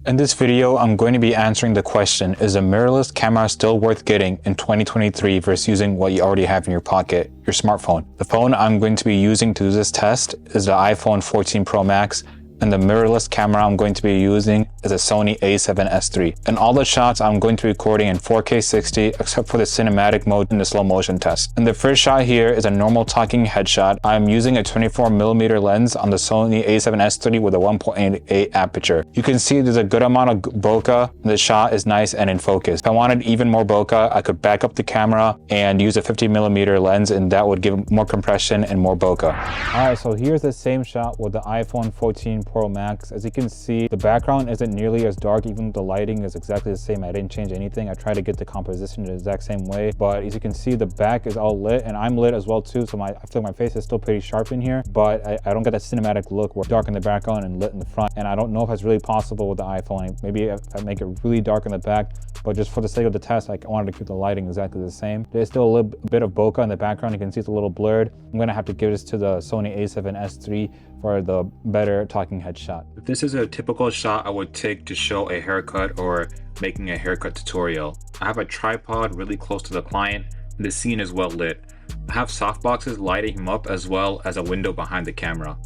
In this video, I'm going to be answering the question, is a mirrorless camera still worth getting in 2023 versus using what you already have in your pocket, your smartphone? The phone I'm going to be using to do this test is the iPhone 14 Pro Max, and the mirrorless camera I'm going to be using is a Sony a7S III. And all the shots I'm going to be recording in 4K 60 except for the cinematic mode and the slow motion test. And the first shot here is a normal talking headshot. I'm using a 24mm lens on the Sony a7S III with a 1.8 aperture. You can see there's a good amount of bokeh. The shot is nice and in focus. If I wanted even more bokeh, I could back up the camera and use a 50mm lens, and that would give more compression and more bokeh. Alright, so here's the same shot with the iPhone 14 Pro Max. As you can see, the background isn't nearly as dark, even though the lighting is exactly the same. I didn't change anything. I tried to get the composition the exact same way, but as you can see, the back is all lit, and I'm lit as well too, so I feel like my face is still pretty sharp in here, but I don't get that cinematic look where it's dark in the background and lit in the front, and I don't know if that's really possible with the iPhone. Maybe if I make it really dark in the back, but just for the sake of the test, I wanted to keep the lighting exactly the same. There's still a little bit of bokeh in the background. You can see it's a little blurred. I'm gonna have to give this to the Sony a7S III for the better talking head shot. This is a typical shot I would take to show a haircut or making a haircut tutorial. I have a tripod really close to the client, and the scene is well lit. I have softboxes lighting him up as well as a window behind the camera.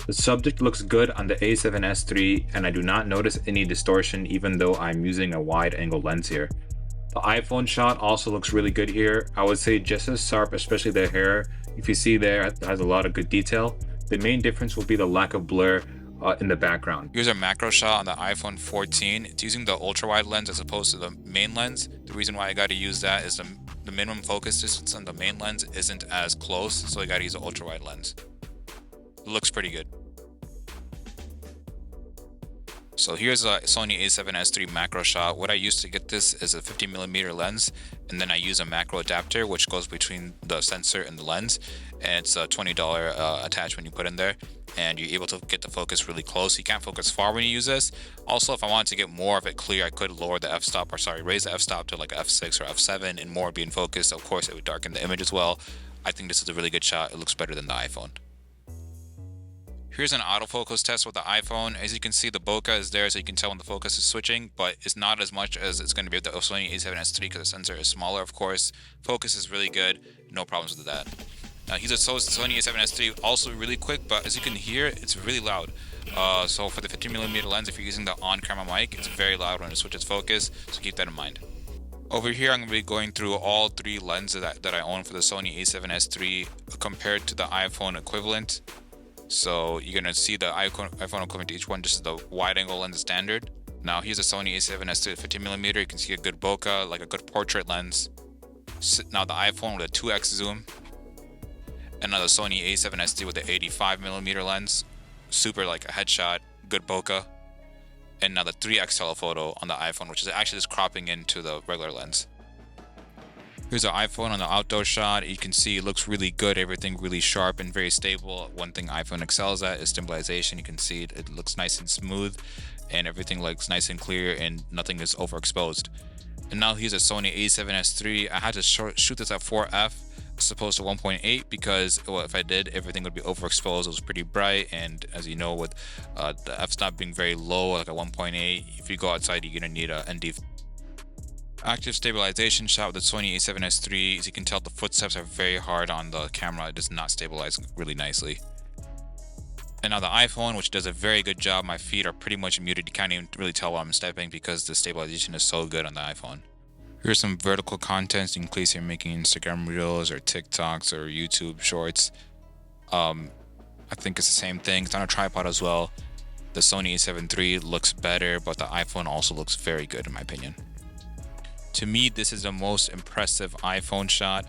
The subject looks good on the a7S III, and I do not notice any distortion even though I'm using a wide angle lens here. The iPhone shot also looks really good here. I would say just as sharp, especially the hair. If you see there, it has a lot of good detail. The main difference will be the lack of blur in the background. Here's a macro shot on the iPhone 14. It's using the ultra wide lens as opposed to the main lens. The reason why I got to use that is the minimum focus distance on the main lens isn't as close, so I got to use an ultra wide lens. It looks pretty good. So here's a Sony a7S III macro shot. What I use to get this is a 50mm lens, and then I use a macro adapter which goes between the sensor and the lens, and it's a $20 attachment you put in there, and you're able to get the focus really close. You can't focus far when you use this. Also, if I wanted to get more of it clear, I could lower the f-stop, or sorry, raise the f-stop to like f6 or f7, and more would be in focus. Of course, it would darken the image as well. I think this is a really good shot. It looks better than the iPhone. Here's an autofocus test with the iPhone. As you can see, the bokeh is there, so you can tell when the focus is switching, but it's not as much as it's going to be with the Sony a7S III because the sensor is smaller, of course. Focus is really good, no problems with that. Now, here's a Sony a7S III, also really quick, but as you can hear, it's really loud. So for the 50mm lens, if you're using the on-camera mic, it's very loud when it switches focus, so keep that in mind. Over here, I'm going to be going through all three lenses that I own for the Sony a7S III compared to the iPhone equivalent. So you're going to see the iPhone equivalent to each one. This is the wide angle lens standard. Now here's a Sony a7S III 50mm. You can see a good bokeh, like a good portrait lens. Now the iPhone with a 2x zoom. And now the Sony a7S III with the 85mm lens. Super like a headshot, good bokeh. And now the 3x telephoto on the iPhone, which is actually just cropping into the regular lens. Here's an iPhone on the outdoor shot. You can see it looks really good, everything really sharp and very stable. One thing iPhone excels at is stabilization. You can see it looks nice and smooth, and everything looks nice and clear, and nothing is overexposed. And now here's a Sony a7S III. I had to shoot this at 4F as opposed to 1.8 because, well, if I did, everything would be overexposed. It was pretty bright, and as you know, with the f-stop being very low, like a 1.8, if you go outside, you're gonna need a ND. Active stabilization shot with the Sony a7S III. As you can tell, the footsteps are very hard on the camera. It does not stabilize really nicely. And now the iPhone, which does a very good job. My feet are pretty much muted. You can't even really tell while I'm stepping because the stabilization is so good on the iPhone. Here's some vertical content in case you're making Instagram Reels or TikToks or YouTube Shorts. I think it's the same thing. It's on a tripod as well. The Sony a7 III looks better, but the iPhone also looks very good in my opinion. To me, this is the most impressive iPhone shot.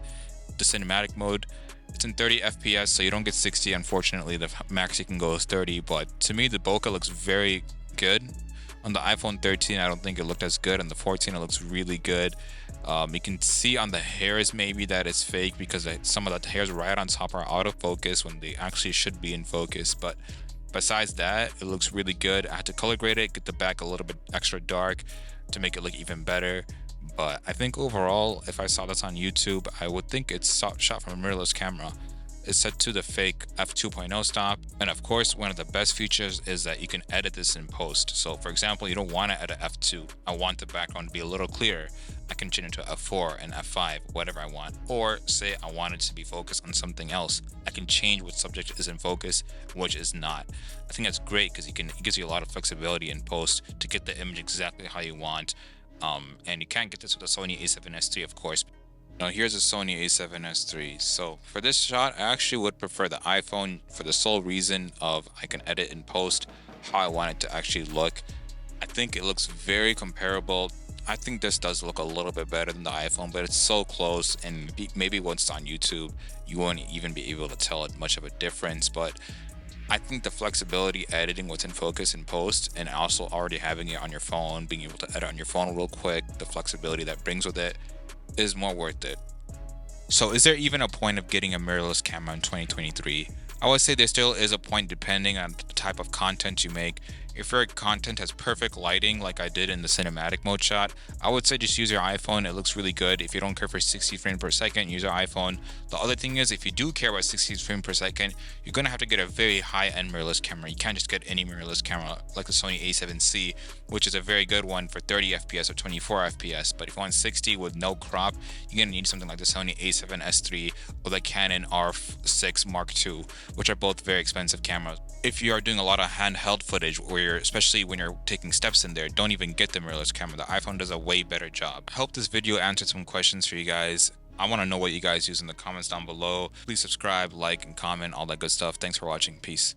The cinematic mode, it's in 30 FPS, so you don't get 60. Unfortunately, the max you can go is 30, but to me, the bokeh looks very good. On the iPhone 13, I don't think it looked as good. On the 14, it looks really good. You can see on the hairs maybe that it's fake because some of the hairs right on top are out of focus when they actually should be in focus, but besides that, it looks really good. I had to color grade it, get the back a little bit extra dark to make it look even better. But I think overall, if I saw this on YouTube, I would think it's shot from a mirrorless camera. is set to the fake f2.0 stop. And of course, one of the best features is that you can edit this in post. So for example, you don't want to edit f2. I want the background to be a little clearer. I can change it to f4 and f5, whatever I want. Or say I want it to be focused on something else. I can change which subject is in focus, which is not. I think that's great because it gives you a lot of flexibility in post to get the image exactly how you want. And you can't get this with the Sony a7S III, of course. Now here's a Sony a7S III. So for this shot, I actually would prefer the iPhone for the sole reason of I can edit in post how I want it to actually look. I think it looks very comparable. I think this does look a little bit better than the iPhone, but it's so close, and maybe once it's on YouTube, you won't even be able to tell it much of a difference. But I think the flexibility editing what's in focus in post, and also already having it on your phone, being able to edit on your phone real quick, the flexibility that brings with it is more worth it. So is there even a point of getting a mirrorless camera in 2023? I would say there still is a point depending on the type of content you make. If your content has perfect lighting like I did in the cinematic mode shot, I would say just use your iPhone. It looks really good. If you don't care for 60 frames per second, use your iPhone. The other thing is, if you do care about 60 frames per second, you're going to have to get a very high-end mirrorless camera. You can't just get any mirrorless camera like the Sony a7C, which is a very good one for 30 FPS or 24 FPS. But if you want 60 with no crop, you're going to need something like the Sony a7S III or the Canon R6 Mark II, which are both very expensive cameras. If you are doing a lot of handheld footage, especially when you're taking steps in there, don't even get the mirrorless camera. The iPhone does a way better job. I hope this video answered some questions for you guys. I want to know what you guys use in the comments down below. Please subscribe, like, and comment, all that good stuff. Thanks for watching. Peace.